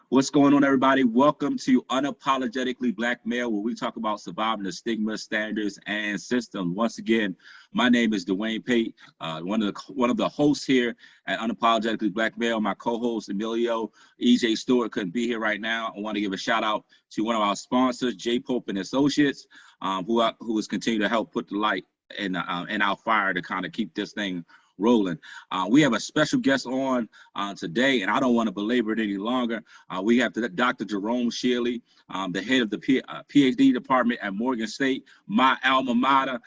What's going on, everybody? Welcome to Unapologetically Black Male, where we talk about surviving the stigma, standards, and systems. Once again, my name is Dwayne Pate, one of the hosts here at Unapologetically Black Male. My co-host Emilio EJ Stewart couldn't be here right now. I want to give a shout out to one of our sponsors, J Pope and Associates, who is continuing to help put the light in our fire to kind of keep this thing rolling. We have a special guest on today, and I don't want to belabor it any longer. We have Dr. Jerome Schiele, the head of the Ph.D. department at Morgan State, my alma mater.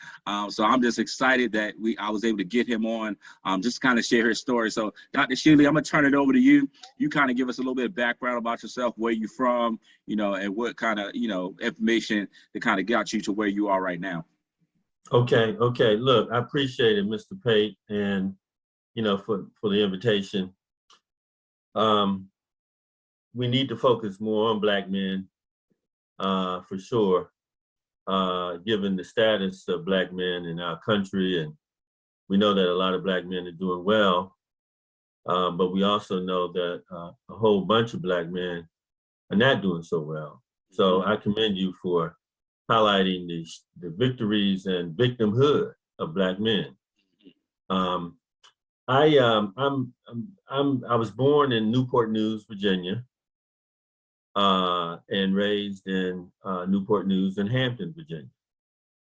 So I'm just excited that I was able to get him on, just kind of share his story. So Dr. Schiele, I'm gonna turn it over to you. You kind of give us a little bit of background about yourself, where you're from, and what kind of, information that kind of got you to where you are right now. Okay. Look, I appreciate it, Mr. Pate, and for the invitation. We need to focus more on Black men, for sure, given the status of Black men in our country, and we know that a lot of Black men are doing well, but we also know that a whole bunch of Black men are not doing so well. So I commend you for highlighting the victories and victimhood of Black men. I was born in Newport News, Virginia, and raised in Newport News and Hampton, Virginia.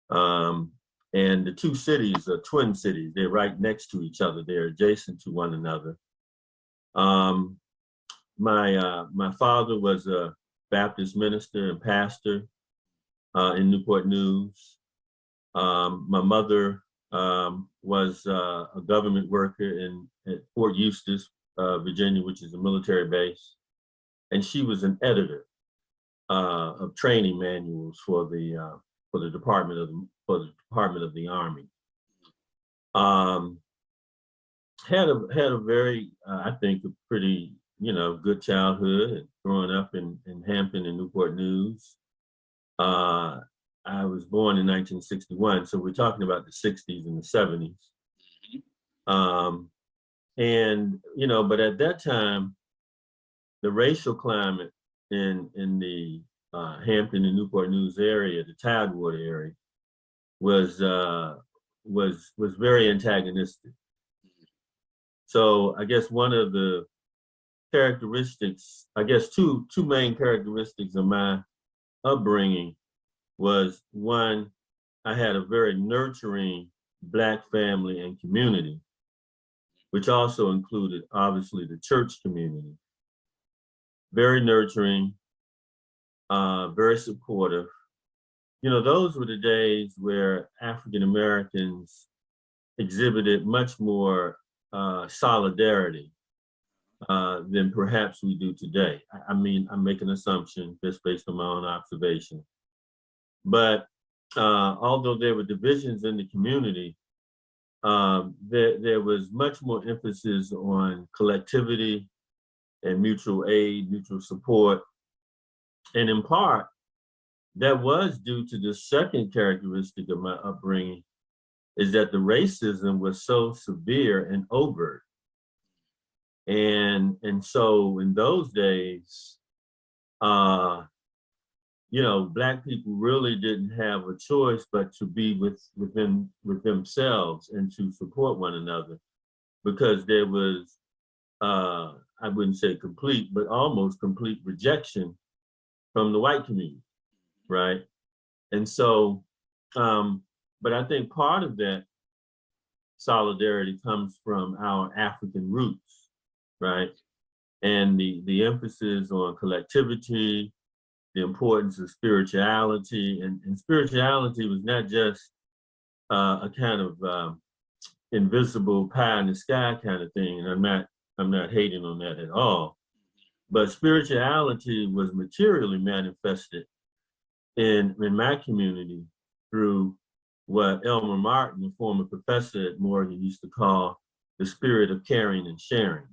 And the two cities are twin cities. They're right next to each other. They're adjacent to one another. My father was a Baptist minister and pastor in Newport News. My mother was a government worker at Fort Eustis, Virginia, which is a military base, and she was an editor of training manuals for the Department of the Army. Had a very, I think, a pretty good childhood, growing up in Hampton and Newport News. I was born in 1961, so we're talking about the 60s and the 70s. But at that time, the racial climate in the Hampton and Newport News area, the Tidewater area, was very antagonistic. So I guess one of the characteristics, I guess two main characteristics of my upbringing was, one, I had a very nurturing Black family and community, which also included, obviously, the church community. Very nurturing, very supportive. Those were the days where African Americans exhibited much more solidarity than perhaps we do today. I mean, I'm making an assumption just based on my own observation. But although there were divisions in the community, there was much more emphasis on collectivity and mutual aid, mutual support. And in part, that was due to the second characteristic of my upbringing, is that the racism was so severe and overt. And so in those days, Black people really didn't have a choice but to be with themselves and to support one another, because there was, I wouldn't say complete, but almost complete rejection from the white community, right? And so, but I think part of that solidarity comes from our African roots, right? And the emphasis on collectivity, the importance of spirituality, and spirituality was not just a kind of invisible pie in the sky kind of thing, and I'm not hating on that at all, but spirituality was materially manifested in my community through what Elmer Martin, the former professor at Morgan, used to call the spirit of caring and sharing.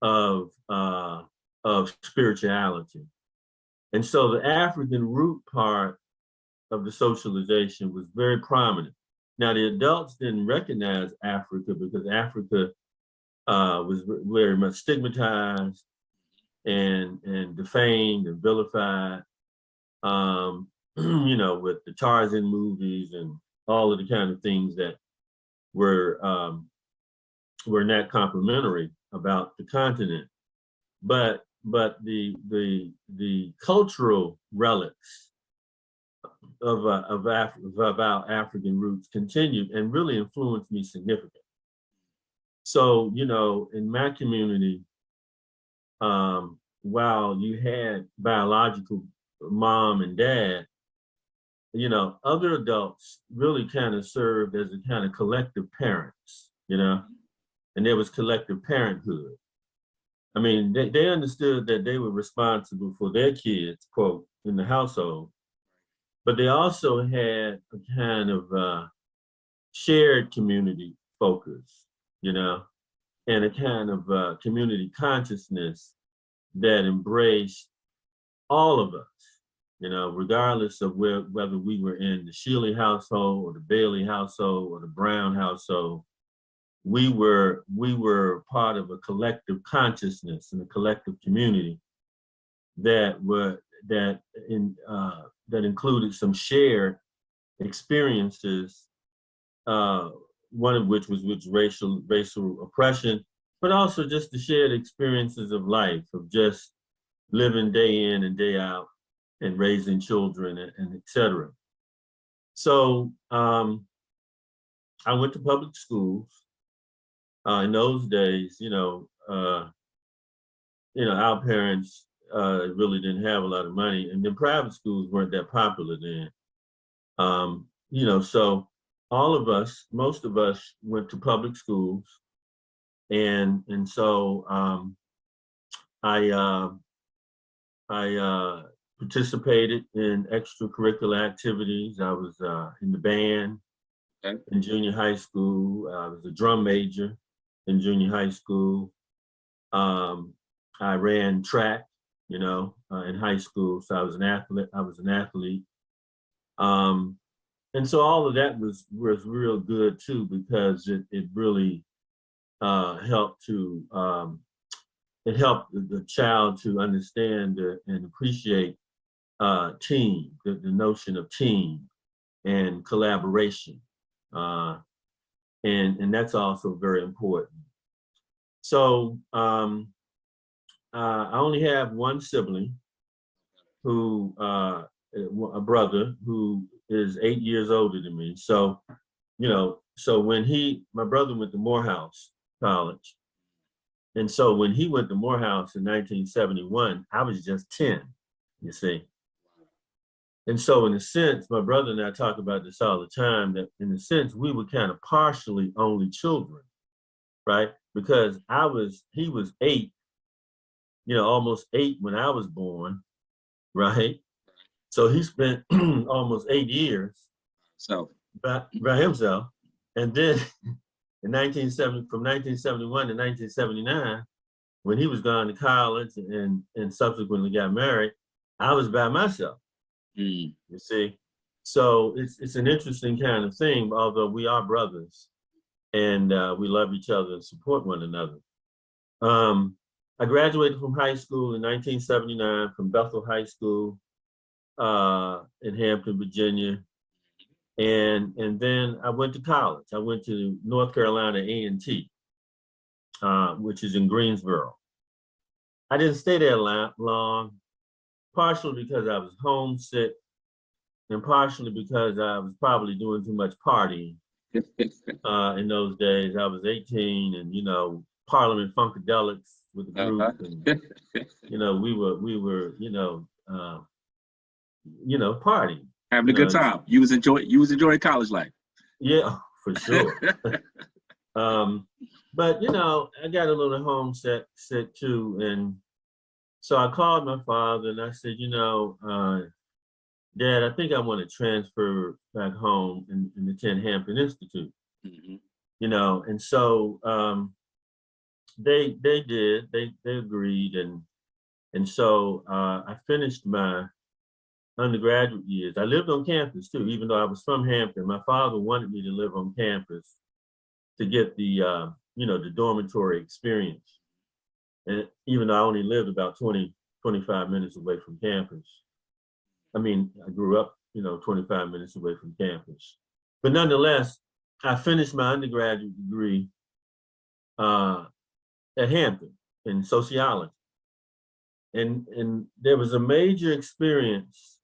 Of of spirituality. And so the African root part of the socialization was very prominent. Now, the adults didn't recognize Africa because Africa was very much stigmatized and defamed and vilified, you know, with the Tarzan movies and all of the kind of things that were not complimentary about the continent. But the cultural relics of our African roots continued and really influenced me significantly. So, you know, in my community, while you had biological mom and dad, you know, other adults really kind of served as a kind of collective parents, you know, and there was collective parenthood. I mean, they understood that they were responsible for their kids, quote, in the household, but they also had a kind of shared community focus, you know, and a kind of community consciousness that embraced all of us, you know, regardless of whether we were in the Schiele household or the Bailey household or the Brown household. We were part of a collective consciousness and a collective community that included some shared experiences, one of which was racial oppression, but also just the shared experiences of life, of just living day in and day out and raising children and et cetera. So I went to public schools. In those days, you know, our parents really didn't have a lot of money, and then private schools weren't that popular then. You know, so all of us, most of us, went to public schools, and so I participated in extracurricular activities. I was in the band in junior high school. I was a drum major in junior high school. I ran track, you know, in high school. So I was an athlete. And so all of that was real good too, because it really helped the child to understand and appreciate team, the notion of team and collaboration. And that's also very important. So I only have one sibling who, a brother who is 8 years older than me. So, you know, so my brother went to Morehouse College. And so when he went to Morehouse in 1971, I was just 10, you see. And so in a sense, my brother and I talk about this all the time, that in a sense, we were kind of partially only children, right? Because he was 8, you know, almost 8 when I was born, right? So he spent almost 8 years by himself. And then from 1971 to 1979, when he was gone to college and subsequently got married, I was by myself. You see, so it's an interesting kind of thing, although we are brothers and we love each other and support one another. I graduated from high school in 1979 from Bethel High School in Hampton, Virginia. And then I went to college. I went to North Carolina A&T, which is in Greensboro. I didn't stay there long, partially because I was homesick and partially because I was probably doing too much partying. In those days, I was 18 and, you know, Parliament Funkadelics with the group. And, you know, we were, partying. Having a good time. You was enjoying college life. Yeah, for sure. But, you know, I got a little homesick too. And so I called my father and I said, you know, Dad, I think I want to transfer back home and attend Hampton Institute. You know, and so they did, they agreed. And so I finished my undergraduate years. I lived on campus too, even though I was from Hampton. My father wanted me to live on campus to get the, the dormitory experience. And even though I only lived about 20, 25 minutes away from campus. I mean, I grew up, 25 minutes away from campus. But nonetheless, I finished my undergraduate degree at Hampton in sociology. And there was a major experience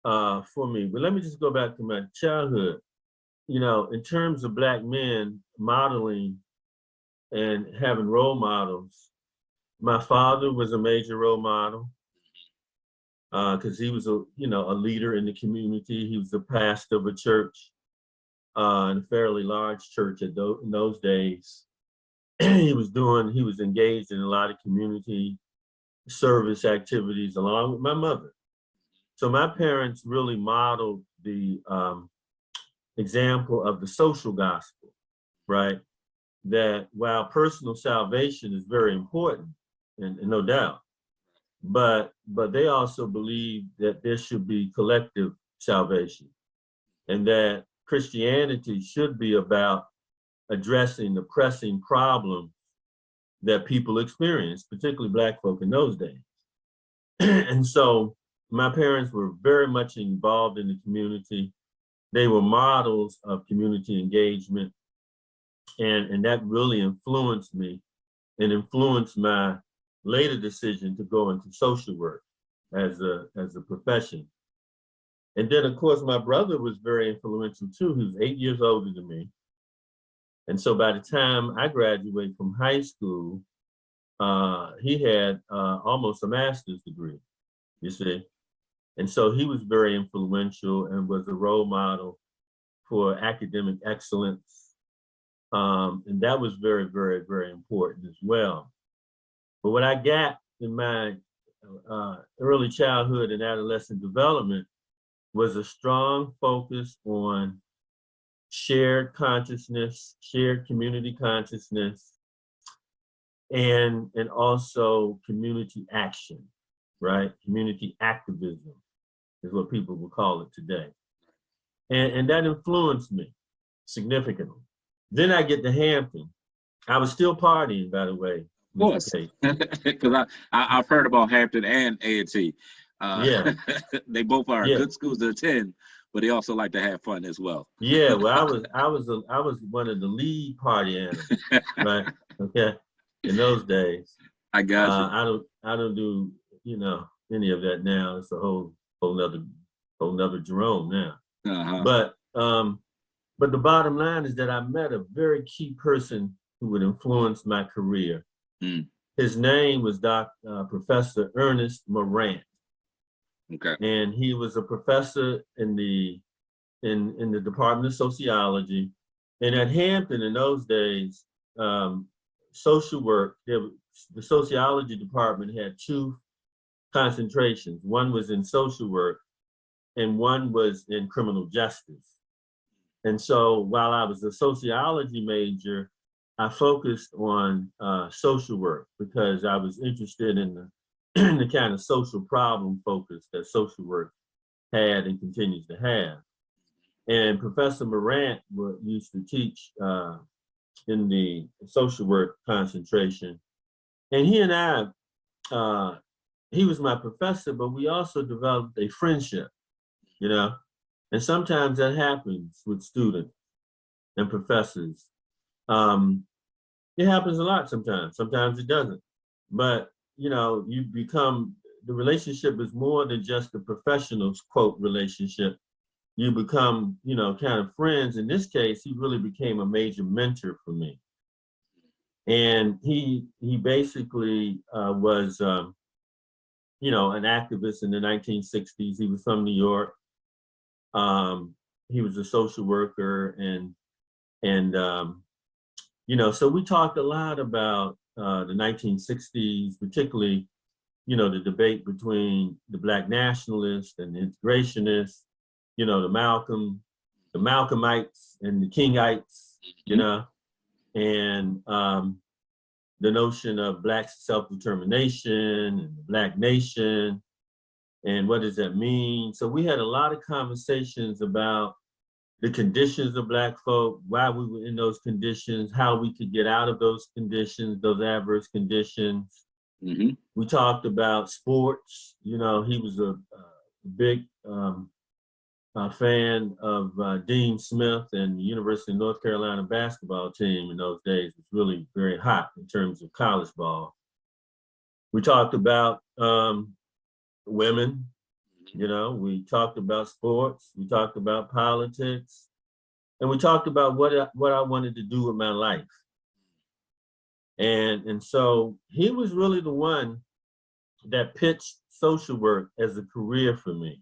for me. But let me just go back to my childhood. In terms of Black men modeling and having role models, my father was a major role model because he was a leader in the community. He was the pastor of a church, in a fairly large church in those days. He was engaged in a lot of community service activities along with my mother. So my parents really modeled the example of the social gospel, right? That while personal salvation is very important, and no doubt, but they also believe that there should be collective salvation, and that Christianity should be about addressing the pressing problems that people experience, particularly Black folk in those days. And so my parents were very much involved in the community. They were models of community engagement. And that really influenced me and influenced my later decision to go into social work as a profession. And then, of course, my brother was very influential too. He was 8 years older than me. And so by the time I graduated from high school, he had almost a master's degree, you see. And so he was very influential and was a role model for academic excellence. And that was very, very, very important as well. But what I got in my early childhood and adolescent development was a strong focus on shared consciousness, shared community consciousness, and also community action, right? Community activism is what people will call it today. And that influenced me significantly. Then I get to Hampton. I was still partying, by the way. Of course, because I've heard about Hampton and A&T. Yeah. They both are good schools to attend, but they also like to have fun as well. Yeah, well, I was one of the lead party animals, right? Okay, in those days. I got you. I don't do any of that now. It's a whole nother Jerome now. But the bottom line is that I met a very key person who would influence my career. His name was Professor Ernest Morant. Okay. And he was a professor in the Department of Sociology. And at Hampton in those days, social work, the sociology department had two concentrations. One was in social work and one was in criminal justice. And so while I was a sociology major, I focused on social work because I was interested in the kind of social problem focus that social work had and continues to have. And Professor Morant used to teach in the social work concentration. And he and I, he was my professor, but we also developed a friendship, And sometimes that happens with students and professors. It happens a lot sometimes. Sometimes it doesn't. But, the relationship is more than just a professional's quote relationship. You become, kind of friends. In this case, he really became a major mentor for me. And he basically was, an activist in the 1960s. He was from New York. He was a social worker and so we talked a lot about the 1960s, particularly, the debate between the Black nationalists and the integrationists, the Malcolmites and the Kingites, and the notion of Black self-determination and the Black nation, and what does that mean? So we had a lot of conversations about the conditions of Black folk, why we were in those conditions, how we could get out of those conditions, those adverse conditions. Mm-hmm. We talked about sports. You know, he was a big fan of Dean Smith and the University of North Carolina basketball team in those days. It was really very hot in terms of college ball. We talked about women, you know, we talked about sports, we talked about politics, and we talked about what I wanted to do with my life. And so he was really the one that pitched social work as a career for me.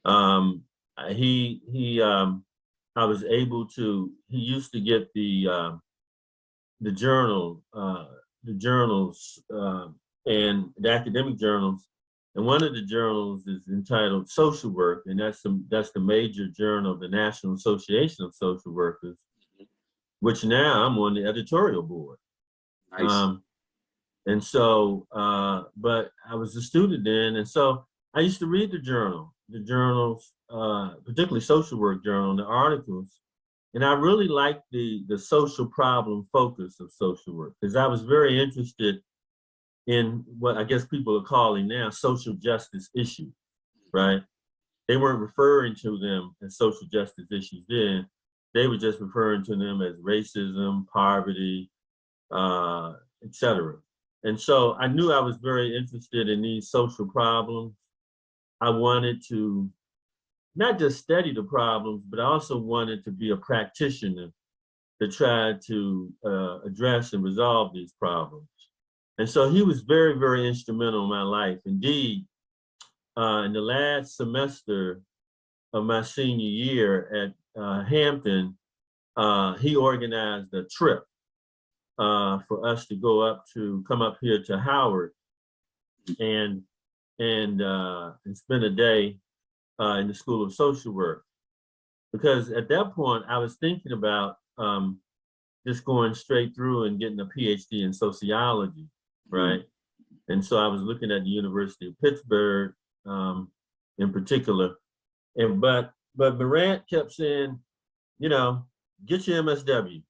I was able to, he used to get the journals and the academic journals. And one of the journals is entitled Social Work, and that's the major journal of the National Association of Social Workers, which now I'm on the editorial board. Nice. And so, but I was a student then, and so I used to read the journals, particularly social work journal, the articles, and I really liked the social problem focus of social work, because I was very interested in what I guess people are calling now social justice issues, right? They weren't referring to them as social justice issues then. They were just referring to them as racism, poverty, etc. And so I knew I was very interested in these social problems. I wanted to not just study the problems, but I also wanted to be a practitioner to try to address and resolve these problems. And so he was very, very instrumental in my life. Indeed, in the last semester of my senior year at Hampton, he organized a trip for us to come up here to Howard and spend a day in the School of Social Work. Because at that point, I was thinking about just going straight through and getting a Ph.D. in sociology, right? And so I was looking at the University of Pittsburgh in particular. But Morant kept saying, you know, get your MSW,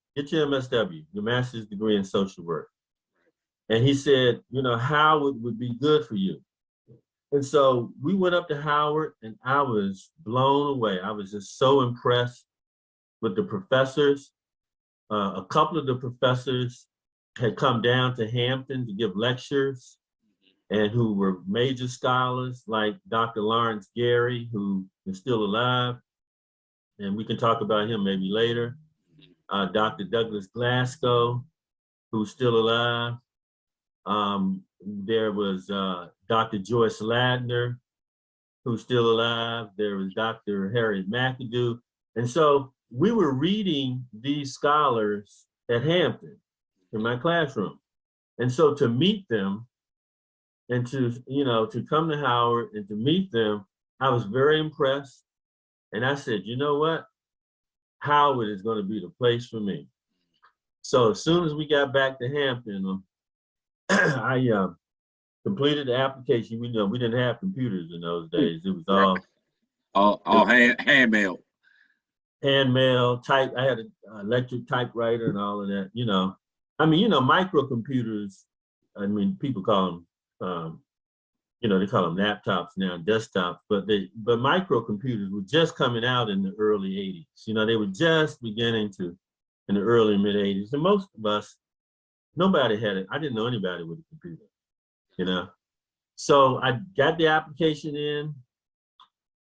your master's degree in social work. And he said, you know, Howard would be good for you. And so we went up to Howard, and I was blown away. I was just so impressed with the professors. A couple of the professors had come down to Hampton to give lectures, and who were major scholars, like Dr. Lawrence Gary, who is still alive, and we can talk about him maybe later. Dr. Douglas Glasgow, who's still alive. There was Dr. Joyce Ladner, who's still alive. There was Dr. Harriet McAdoo. And so we were reading these scholars at Hampton in my classroom. And so to meet them and to come to Howard and to meet them, I was very impressed. And I said, you know what? Howard is going to be the place for me. So as soon as we got back to Hampton, I completed the application. We didn't have computers in those days. It was all hand mail. Hand mail, type. I had an electric typewriter and all of that. Microcomputers. I mean, people call them, they call them laptops now, desktops. But microcomputers were just coming out in the early '80s. They were just beginning to, in the early mid '80s, and most of us, nobody had it. I didn't know anybody with a computer. So I got the application in,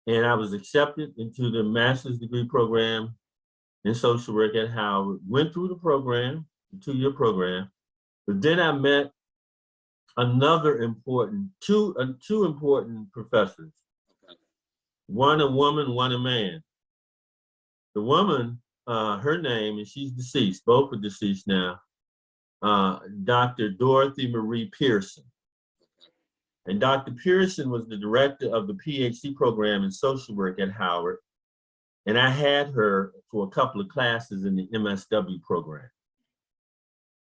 and I was accepted into the master's degree program in social work at Howard. Went through the program, the 2-year program, but then I met two important professors. One a woman, one a man. The woman, her name, and she's deceased, both are deceased now, Dr. Dorothy Marie Pearson. And Dr. Pearson was the director of the Ph.D. program in social work at Howard. And I had her for a couple of classes in the MSW program.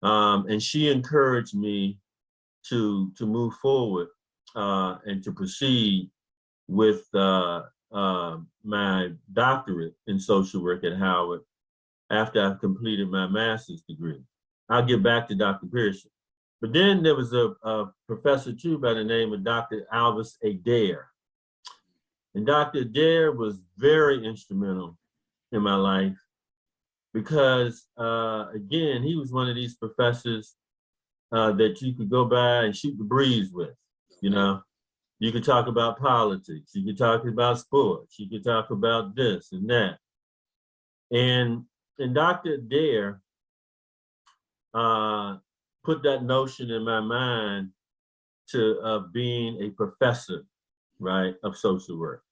And she encouraged me to move forward and to proceed with my doctorate in social work at Howard after I've completed my master's degree. I'll get back to Dr. Pearson. But then there was a professor too by the name of Dr. Alvis Adair. And Dr. Adair was very instrumental in my life because, again, he was one of these professors that you could go by and shoot the breeze with, you know? You could talk about politics, you could talk about sports, you could talk about this and that. And Dr. Adair put that notion in my mind to being a professor, right, of social work.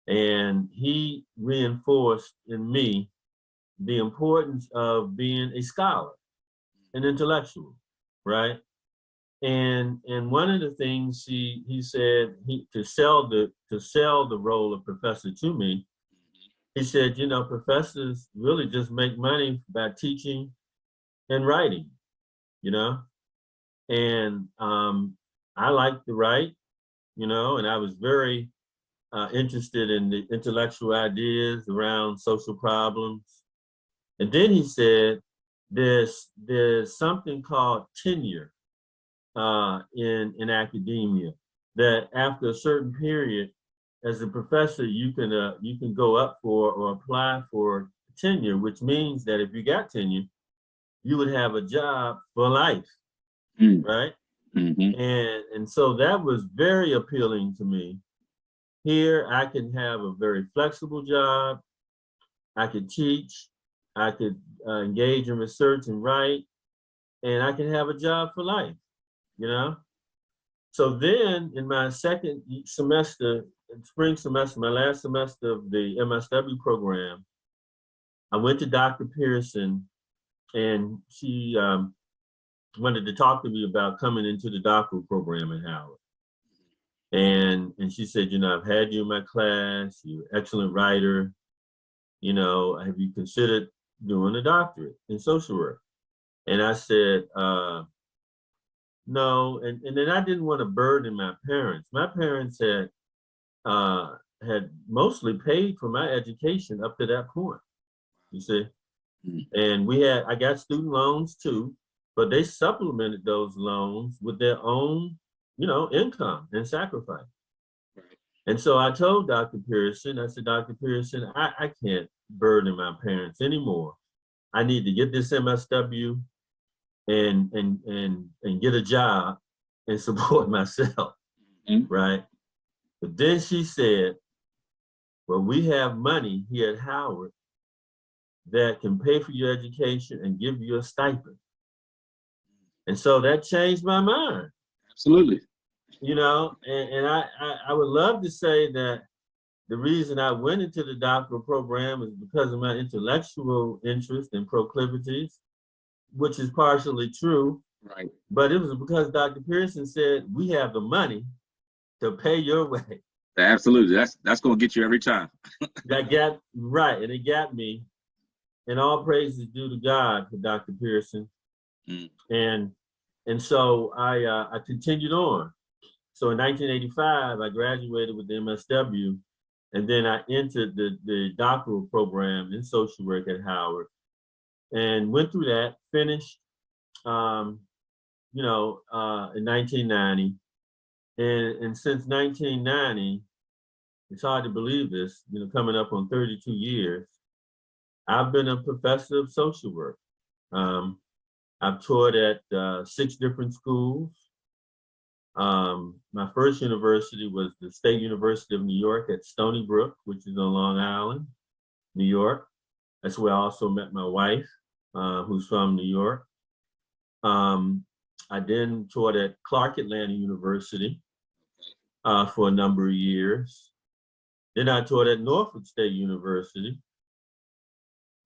And he reinforced in me the importance of being a scholar, an intellectual, right? And one of the things he said to sell the role of professor to me, he said, you know, professors really just make money by teaching and writing, you know? And I like to write, you know, and I was very interested in the intellectual ideas around social problems. And then he said, there's something called tenure in academia, that after a certain period, as a professor, you can go up for or apply for tenure, which means that if you got tenure, you would have a job for life, right? Mm-hmm. And so that was very appealing to me. Here, I can have a very flexible job. I could teach. I could engage in research and write, and I can have a job for life, you know? So then in my second semester, spring semester, my last semester of the MSW program, I went to Dr. Pearson, and she wanted to talk to me about coming into the doctoral program at Howard. And she said, you know, I've had you in my class, you're an excellent writer, you know, have you considered doing a doctorate in social work? And I said, no, and then I didn't want to burden my parents. My parents had mostly paid for my education up to that point, you see. And I got student loans too, but they supplemented those loans with their own, you know, income and sacrifice. And so I told Dr. Pearson, I said, Dr. Pearson, I can't burden my parents anymore. I need to get this MSW and get a job and support myself, right? But then she said, well, we have money here at Howard that can pay for your education and give you a stipend. And so that changed my mind. Absolutely. You know, and I would love to say that the reason I went into the doctoral program is because of my intellectual interest and proclivities, which is partially true. Right. But it was because Dr. Pearson said, we have the money to pay your way. Absolutely. That's going to get you every time. Right. And it got me. And all praise is due to God for Dr. Pearson. And so I continued on. So in 1985, I graduated with the MSW, and then I entered the doctoral program in social work at Howard, and went through that, finished, you know, in 1990. And since 1990, it's hard to believe this, you know, coming up on 32 years, I've been a professor of social work. I've taught at 6 different schools. My first university was the State University of New York at Stony Brook, which is on Long Island, New York. That's where I also met my wife, who's from New York. I then taught at Clark Atlanta University for a number of years. Then I taught at Norfolk State University.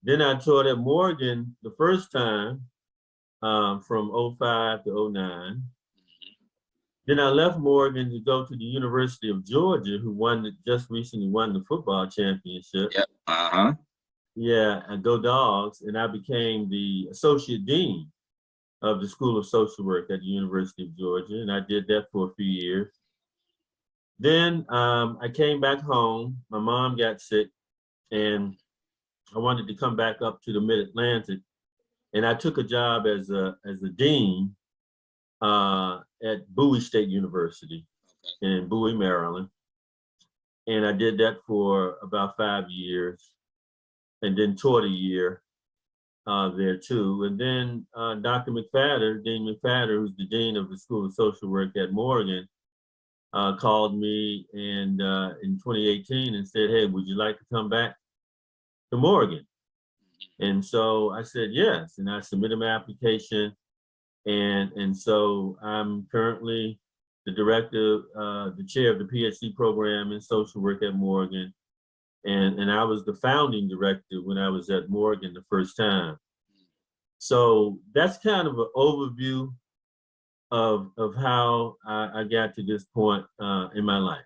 Then I taught at Morgan the first time from 05 to 09. Then I left Morgan to go to the University of Georgia, who just recently won the football championship. Yep. Yeah, and go Dogs. And I became the associate dean of the School of Social Work at the University of Georgia, and I did that for a few years. Then I came back home. My mom got sick, and I wanted to come back up to the Mid-Atlantic, and I took a job as a dean at Bowie State University in Bowie, Maryland. And I did that for about 5 years, and then taught a year there too. And then Dr. McFadder, Dean McFadder, who's the dean of the School of Social Work at Morgan, called me and in 2018 and said, "Hey, would you like to come back to Morgan?" And so I said yes, and I submitted my application. And so I'm currently the director, the chair of the Ph.D. program in social work at Morgan. And I was the founding director when I was at Morgan the first time. So that's kind of an overview of how I got to this point in my life.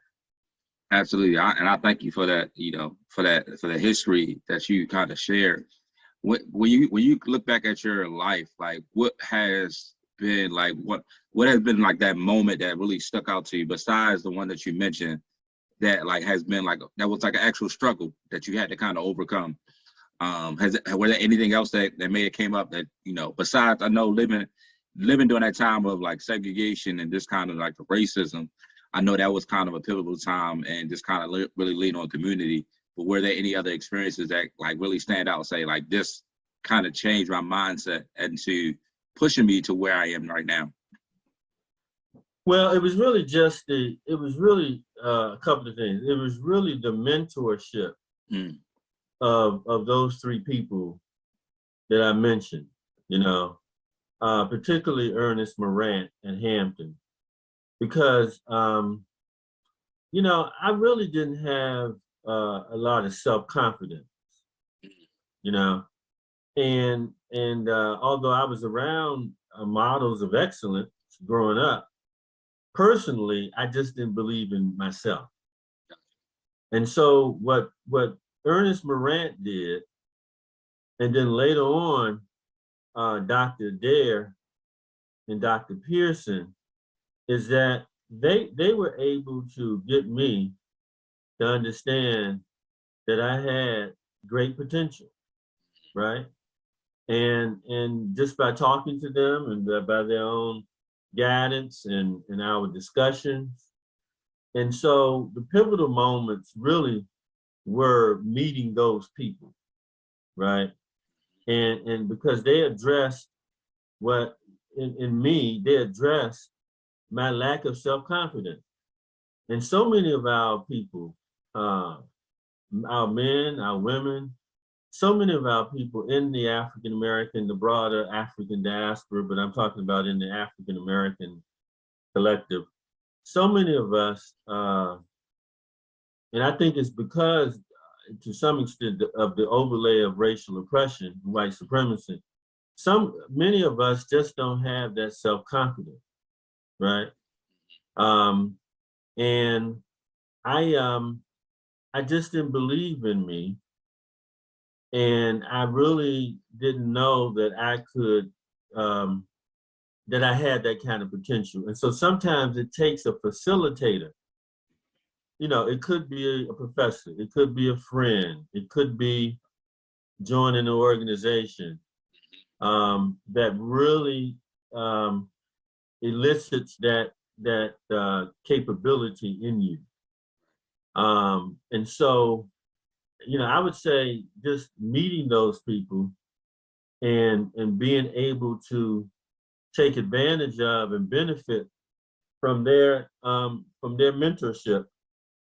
Absolutely, and I thank you for that. For the history that you kind of shared. When you look back at your life, like what has been like that moment that really stuck out to you, besides the one that you mentioned, that like has been like that was like an actual struggle that you had to kind of overcome? Was there anything else that may have came up that, besides, I know living during that time of like segregation and this kind of like the racism, I know that was kind of a pivotal time and just kind of really lean on community. But were there any other experiences that like really stand out, say like this kind of changed my mindset and to pushing me to where I am right now? Well, it was really a couple of things. It was really the mentorship of those three people that I mentioned, particularly Ernest Morant and Hampton, because, I really didn't have a lot of self-confidence, and although I was around models of excellence growing up, personally, I just didn't believe in myself. And so what Ernest Morant did, and then later on, Dr. Adair and Dr. Pearson, is that they were able to get me to understand that I had great potential, right? And just by talking to them and by their own guidance and our discussions. And so the pivotal moments really were meeting those people, right? And because they addressed what in me, they addressed my lack of self-confidence. And so many of our people, our men, our women, so many of our people in the African-American, the broader African diaspora, but I'm talking about in the African-American collective, so many of us, and I think it's because, to some extent, of the overlay of racial oppression, white supremacy, many of us just don't have that self-confidence, right? And I just didn't believe in me. And I really didn't know that I could, that I had that kind of potential. And so sometimes it takes a facilitator. It could be a professor, it could be a friend, it could be joining an organization that really elicits that capability in you. And so, I would say just meeting those people and being able to take advantage of and benefit from their mentorship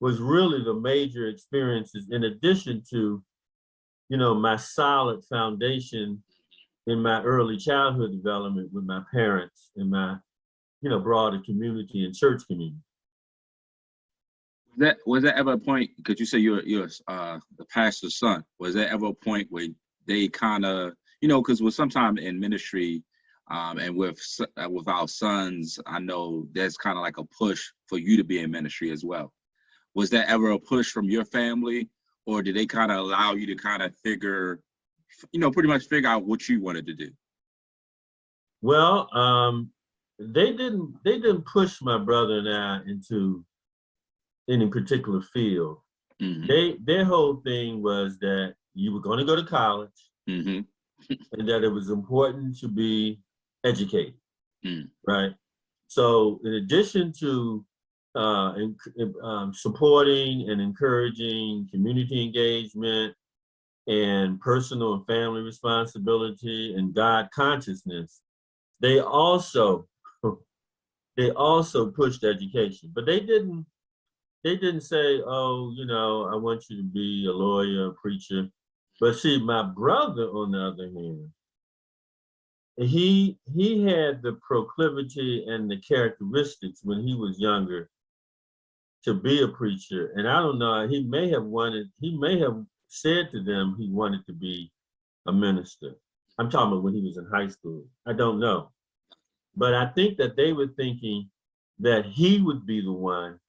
was really the major experiences, in addition to, my solid foundation in my early childhood development with my parents and my, broader community and church community. Was that ever a point, because you say you're the pastor's son, was there ever a point where they kind of, because with sometimes in ministry and with our sons, I know there's kind of like a push for you to be in ministry as well. Was there ever a push from your family, or did they kind of allow you to kind of pretty much figure out what you wanted to do? Well, they didn't push my brother and I into any particular field. Their whole thing was that you were going to go to college Mm-hmm. and that it was important to be educated, Mm. right? So, in addition to supporting and encouraging community engagement and personal and family responsibility and God consciousness, they also they also pushed education, but they didn't say, oh, I want you to be a lawyer, a preacher. But see, my brother, on the other hand, he had the proclivity and the characteristics when he was younger to be a preacher. And I don't know, he may have said to them he wanted to be a minister. I'm talking about when he was in high school. I don't know. But I think that they were thinking that he would be the one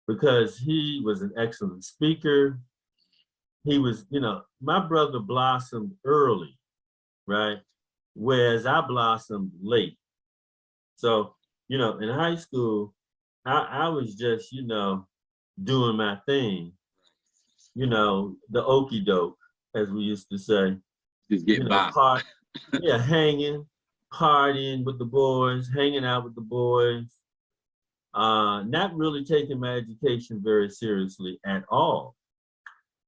because he was an excellent speaker. He was, my brother blossomed early, right? Whereas I blossomed late. So, in high school, I was just, doing my thing, the okey doke, as we used to say, Just get by. yeah, hanging, partying with the boys, hanging out with the boys, not really taking my education very seriously at all.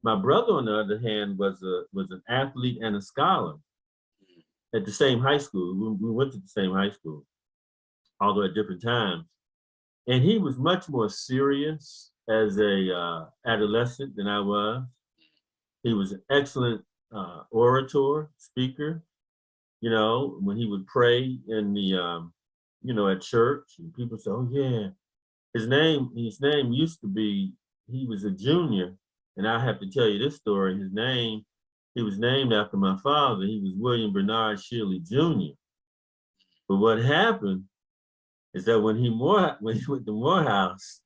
My brother, on the other hand, was an athlete and a scholar at the same high school. We went to the same high school, although at different times. And he was much more serious as a adolescent than I was. He was an excellent orator, speaker. When he would pray in the, at church, and people say, "Oh yeah, his name used to be." He was a junior, and I have to tell you this story. He was named after my father. He was William Bernard Schiele Jr. But what happened is that when he went to Morehouse,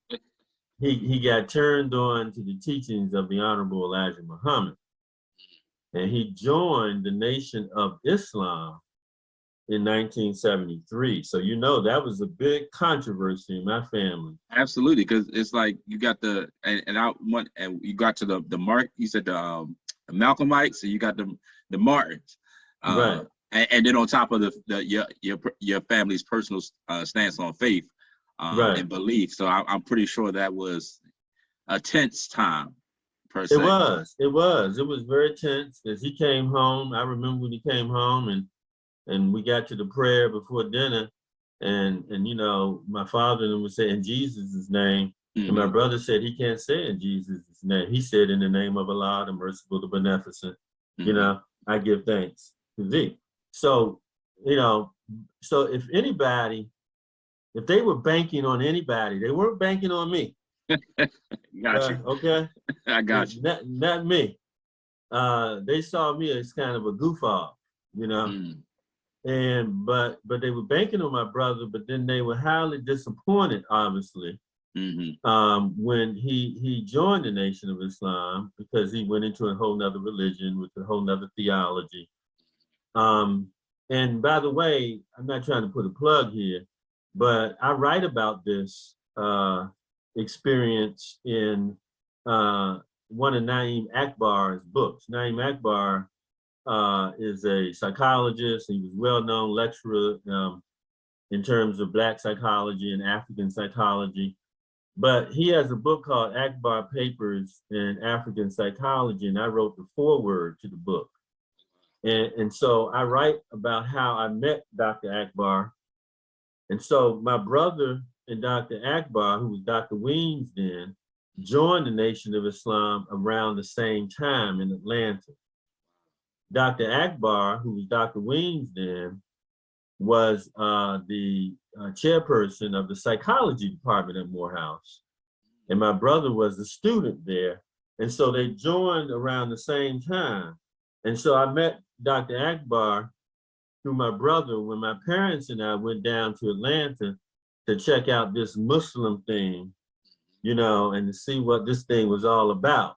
he got turned on to the teachings of the Honorable Elijah Muhammad. And he joined the Nation of Islam in 1973. So that was a big controversy in my family. Absolutely, because it's like you got and you got to the Mark. You said the Malcolmites, so you got the Martins, Right. And then on top of your family's personal stance on faith Right. and belief. So I'm pretty sure that was a tense time, per se. It was very tense as he came home. I remember when he came home and we got to the prayer before dinner, and my father would say in Jesus' name, and my brother said he can't say in Jesus' name. He said in the name of Allah, the merciful, the beneficent. I give thanks to thee. So so if they were banking on anybody, they weren't banking on me. Got you. Okay. I got you. Not me. They saw me as kind of a goof off, and but they were banking on my brother, but then they were highly disappointed, obviously, when he joined the Nation of Islam, because he went into a whole nother religion with a whole nother theology. And by the way, I'm not trying to put a plug here, but I write about this experience in one of Naeem Akbar's books. Naeem Akbar is a psychologist. He was a well-known lecturer in terms of Black psychology and African psychology. But he has a book called Akbar Papers in African Psychology, and I wrote the foreword to the book. And so I write about how I met Dr. Akbar. And so my brother and Dr. Akbar, who was Dr. Weems then, joined the Nation of Islam around the same time in Atlanta. Dr. Akbar, who was Dr. Weems then, was the chairperson of the psychology department at Morehouse. And my brother was a student there. And so they joined around the same time. And so I met Dr. Akbar through my brother when my parents and I went down to Atlanta to check out this Muslim thing, and to see what this thing was all about.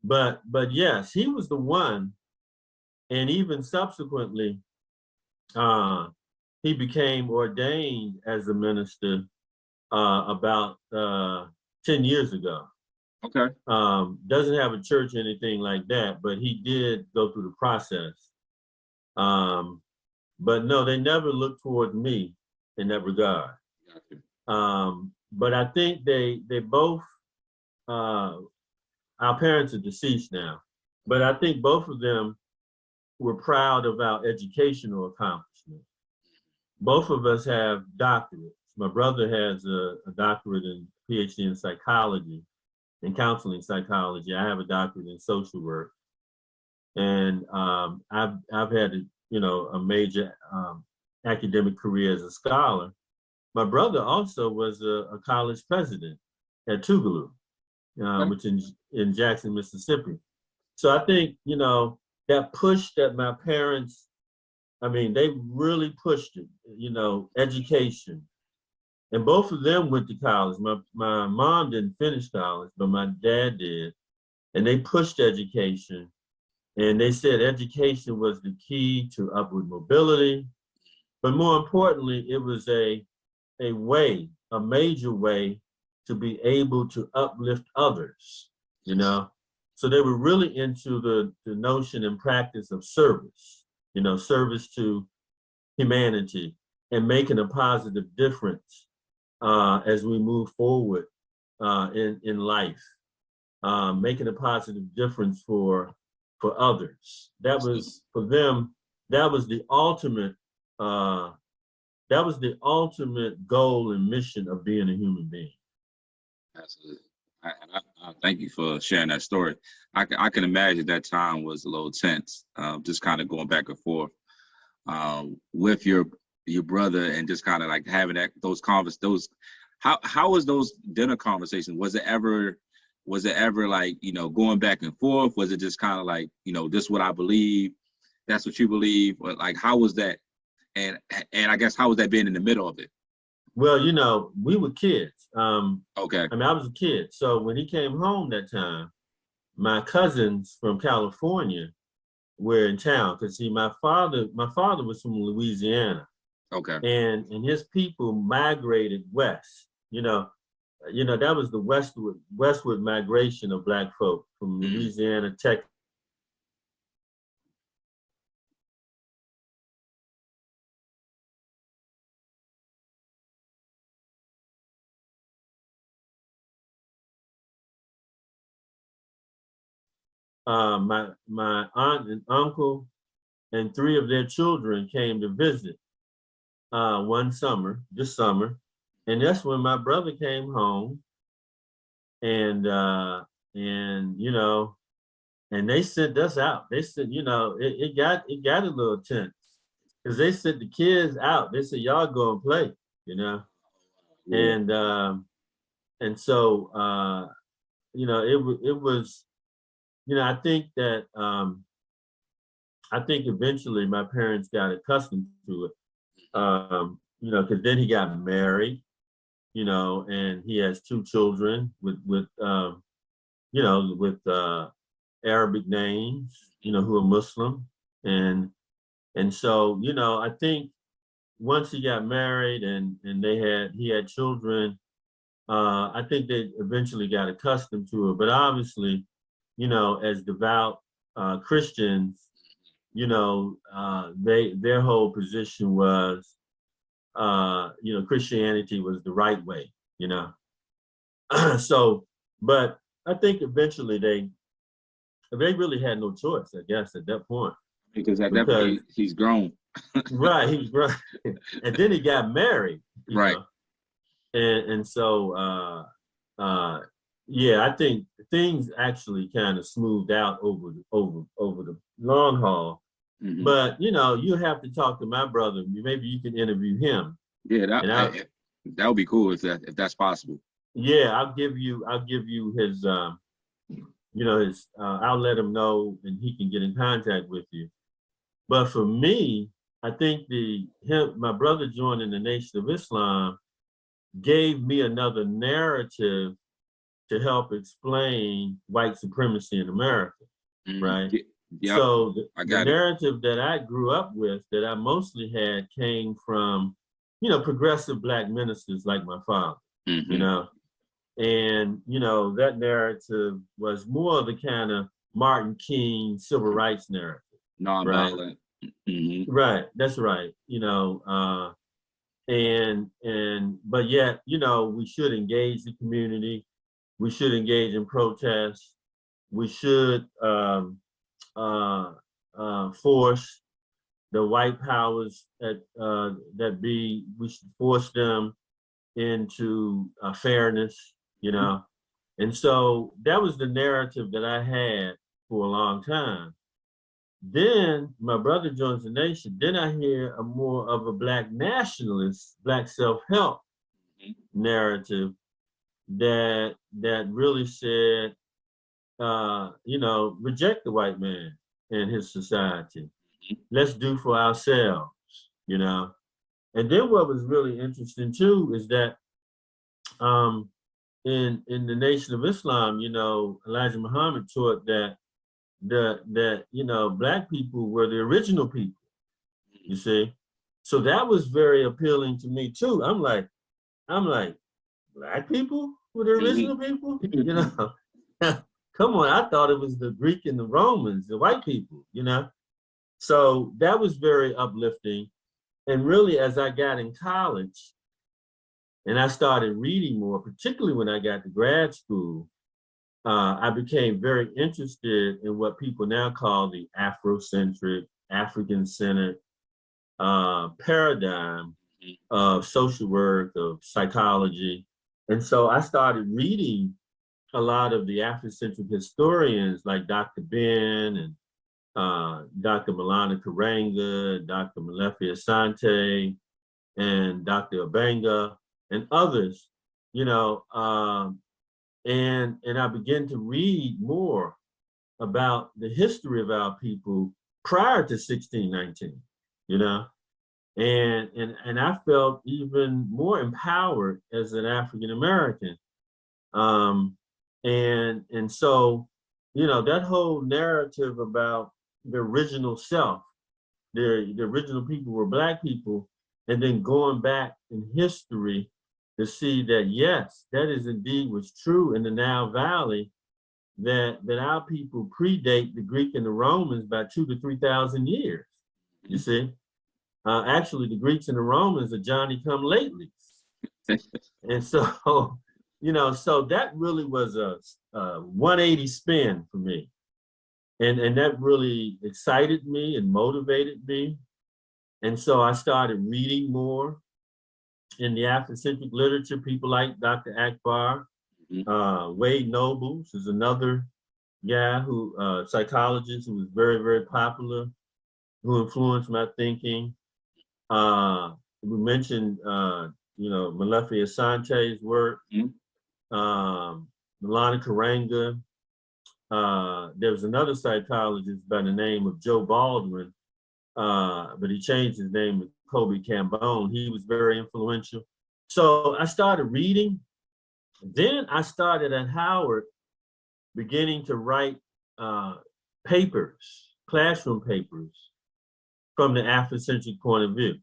But yes, he was the one. And even subsequently, he became ordained as a minister about 10 years ago. Okay. Doesn't have a church or anything like that, but he did go through the process. But no, they never looked toward me in that regard. But I think they both, our parents are deceased now, but I think both of them were proud of our educational accomplishment. Both of us have doctorates. My brother has a doctorate in Ph.D. in psychology, in counseling psychology. I have a doctorate in social work. And I've had a major academic career as a scholar. My brother also was a college president at Tougaloo, which in Jackson, Mississippi. So I think, that push that my parents, they really pushed it, education. And both of them went to college. My mom didn't finish college, but my dad did. And they pushed education. And they said education was the key to upward mobility. But more importantly, it was a major way to be able to uplift others, So they were really into the notion and practice of service, service to humanity and making a positive difference as we move forward in life, making a positive difference for others. That was, for them, that was the ultimate goal and mission of being a human being. Absolutely. I thank you for sharing that story. I can imagine that time was a little tense, just kind of going back and forth with your brother and just kind of like having those conversations. How was those dinner conversations? Was it ever like, going back and forth? Was it just kind of like, this is what I believe, that's what you believe? Or like, how was that? And I guess, how was that being in the middle of it? Well, we were kids. Okay. I was a kid. So when he came home that time, my cousins from California were in town. Because see, my father was from Louisiana. Okay. And his people migrated west. That was the westward migration of Black folk from Louisiana, Texas. My aunt and uncle and 3 of their children came to visit this summer. And that's when my brother came home. And and they sent us out. They said, it got a little tense because they sent the kids out. They said, y'all go and play, Yeah. And so it was, I think that I think eventually my parents got accustomed to it. Because then he got married, and he has 2 children with Arabic names, who are Muslim. And so, I think once he got married and he had children, I think they eventually got accustomed to it. But obviously, as devout Christians, their whole position was, Christianity was the right way, So, but I think eventually they really had no choice, I guess, at that point. Because at that point, he's grown. Right, he was grown. And then he got married. Right. And so, I think things actually kind of smoothed out over the long haul. Mm-hmm. But, you have to talk to my brother. Maybe you can interview him. Yeah, that would be cool if that's possible. Yeah, I'll give you his I'll let him know and he can get in contact with you. But for me, I think my brother joining the Nation of Islam gave me another narrative to help explain white supremacy in America, right? Yep. So I the got it. narrative that I grew up with, that I mostly had, came from, progressive Black ministers like my father, and, that narrative was more of the kind of Martin King civil rights narrative. Right. Nonviolent. Right. That's right. But yet, we should engage the community. We should engage in protests. We should force the white powers we should force them into fairness, And so that was the narrative that I had for a long time. Then my brother joins the nation. Then I hear a more of a Black nationalist, Black self-help narrative that really said, reject the white man and his society. Let's do for ourselves, And then what was really interesting too is that in the Nation of Islam, Elijah Muhammad taught that Black people were the original people, you see. So that was very appealing to me too. I'm like, Black people were the original people, Come on, I thought it was the Greek and the Romans, the white people, So that was very uplifting. And really, as I got in college and I started reading more, particularly when I got to grad school, I became very interested in what people now call the Afrocentric, African-centered paradigm of social work, of psychology. And so I started reading a lot of the Afrocentric historians like Dr. Ben and Dr. Malana Karanga, Dr. Malefi Asante, and Dr. Abanga, and others, and I began to read more about the history of our people prior to 1619, and I felt even more empowered as an African American, and so that whole narrative about the original self, the original people were Black people, and then going back in history to see that, yes, that is indeed was true in the Nile Valley, that our people predate the Greek and the Romans by 2,000 to 3,000 years, you see. Actually, the Greeks and the Romans are Johnny-come-latelys. And so, so that really was a 180 spin for me. And that really excited me and motivated me. And so I started reading more in the Afrocentric literature, people like Dr. Akbar, Wade Nobles is another guy who, psychologist who was very, very popular, who influenced my thinking. We mentioned, Malefi Asante's work, Malana Karanga. There was another psychologist by the name of Joe Baldwin, but he changed his name to Kobe Cambone. He was very influential. So I started reading. Then I started at Howard beginning to write papers, classroom papers, from the Afrocentric point of view,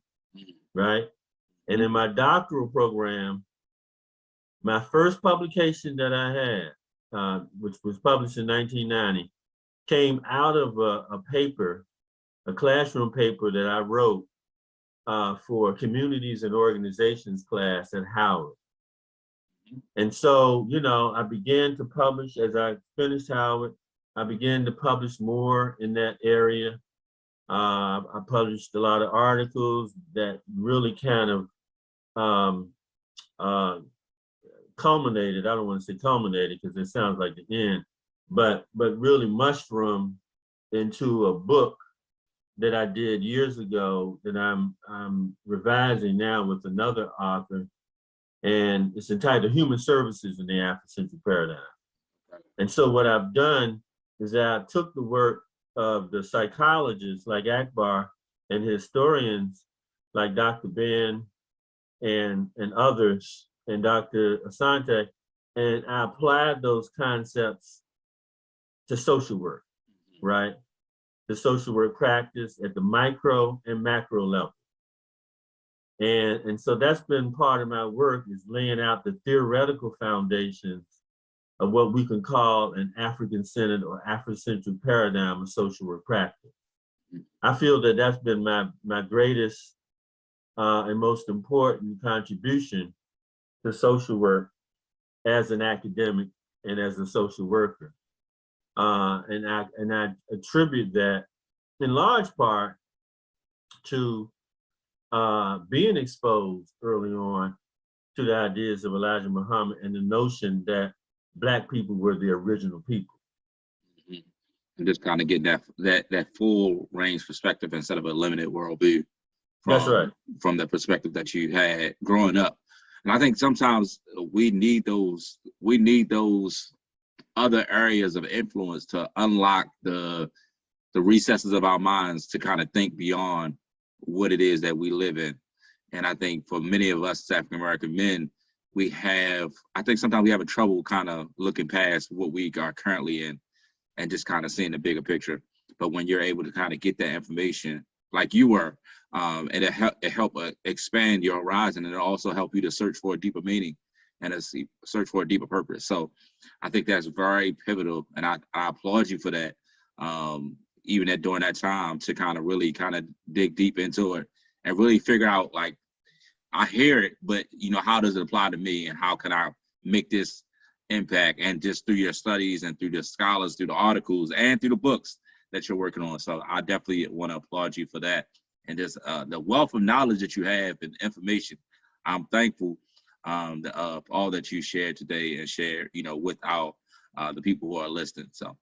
right? And in my doctoral program, my first publication that I had, which was published in 1990, came out of a paper, a classroom paper that I wrote for communities and organizations class at Howard. And so, I began to publish as I finished Howard. I began to publish more in that area. I published a lot of articles that really kind of culminated. I don't want to say culminated because it sounds like the end, but really mushroomed into a book that I did years ago that I'm revising now with another author, and it's entitled Human Services in the Afrocentric Paradigm. And so what I've done is that I took the work of the psychologists like Akbar and historians like Dr. Ben and others and Dr. Asante, and I applied those concepts to social work, right? the social work practice at the micro and macro level. And so that's been part of my work, is laying out the theoretical foundations of what we can call an African-centered or Afrocentric paradigm of social work practice. I feel that that's been my greatest and most important contribution to social work as an academic and as a social worker. And I attribute that in large part to being exposed early on to the ideas of Elijah Muhammad and the notion that Black people were the original people. And just kind of getting that full range perspective instead of a limited worldview. That's right. From the perspective that you had growing up. And I think sometimes we need those other areas of influence to unlock the recesses of our minds to kind of think beyond what it is that we live in. And I think for many of us African American men, I think sometimes we have trouble kind of looking past what we are currently in and just kind of seeing the bigger picture. But when you're able to kind of get that information like you were, and it help expand your horizon, and it also help you to search for a deeper meaning and search for a deeper purpose. So I think that's very pivotal, and I applaud you for that. Even during that time to kind of really kind of dig deep into it and really figure out, like, I hear it, but how does it apply to me, and how can I make this impact? And just through your studies and through the scholars, through the articles, and through the books that you're working on. So I definitely want to applaud you for that. And just the wealth of knowledge that you have and information. I'm thankful of all that you shared today and shared, with the people who are listening. So,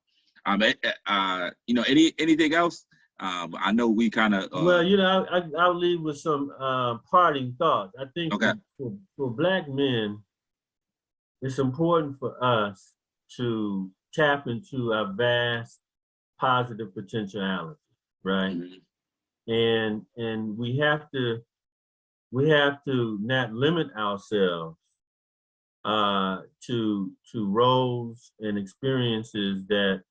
anything else? I know we kind of. Well, I'll leave with some parting thoughts. I think okay. for Black men, it's important for us to tap into our vast positive potentiality, right? Mm-hmm. And we have to not limit ourselves to roles and experiences that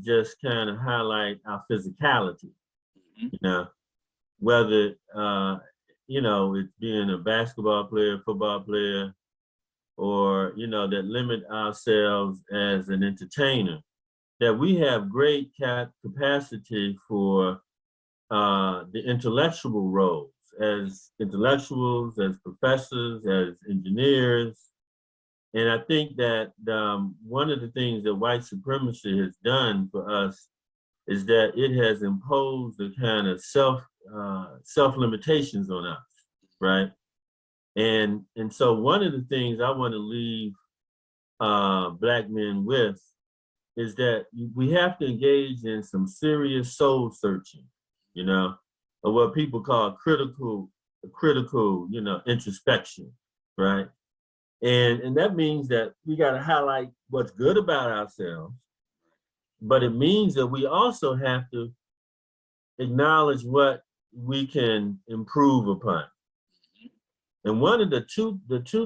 just kind of highlight our physicality. Mm-hmm. Whether it's being a basketball player, football player, or that limit ourselves as an entertainer. That we have great capacity for the intellectual roles as intellectuals, as professors, as engineers. And I think that one of the things that white supremacy has done for us is that it has imposed a kind of self limitations on us, right? And so one of the things I want to leave Black men with is that we have to engage in some serious soul searching, or what people call critical, introspection, right? And that means that we got to highlight what's good about ourselves, but it means that we also have to acknowledge what we can improve upon. And one of the two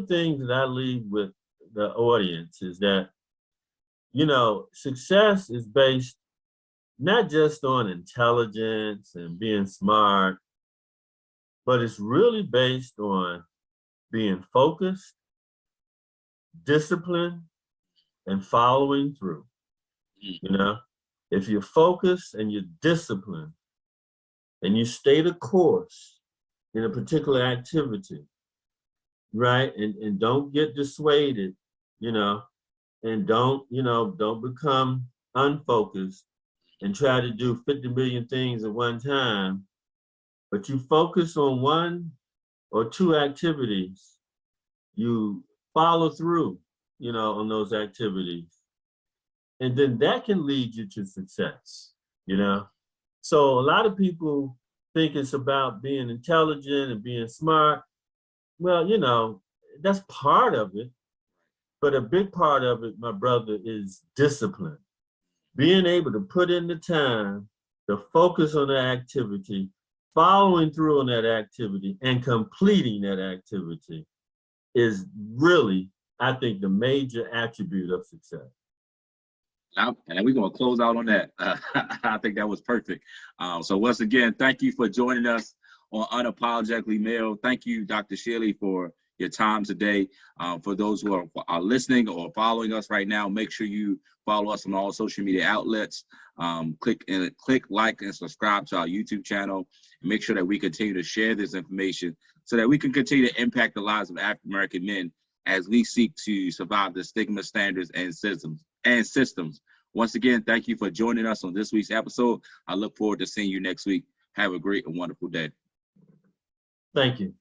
things that I leave with the audience is that, success is based not just on intelligence and being smart, but it's really based on being focused, disciplined, and following through. If you're focused and you're disciplined and you stay the course in a particular activity, right? And don't get dissuaded, and don't become unfocused and try to do 50 million things at one time, but you focus on one or two activities, you follow through, on those activities. And then that can lead you to success, So a lot of people think it's about being intelligent and being smart. Well, that's part of it. But a big part of it, my brother, is discipline. Being able to put in the time, to focus on the activity, following through on that activity, and completing that activity is really, I think, the major attribute of success. And we're going to close out on that. I think that was perfect. So once again, thank you for joining us on Unapologetically Male. Thank you, Dr. Schiele, for your time today. For those who are listening or following us right now, make sure you follow us on all social media outlets. Click like and subscribe to our YouTube channel, and make sure that we continue to share this information so that we can continue to impact the lives of African American men as we seek to survive the stigma, standards, and systems. Once again, thank you for joining us on this week's episode. I look forward to seeing you next week. Have a great and wonderful day. Thank you.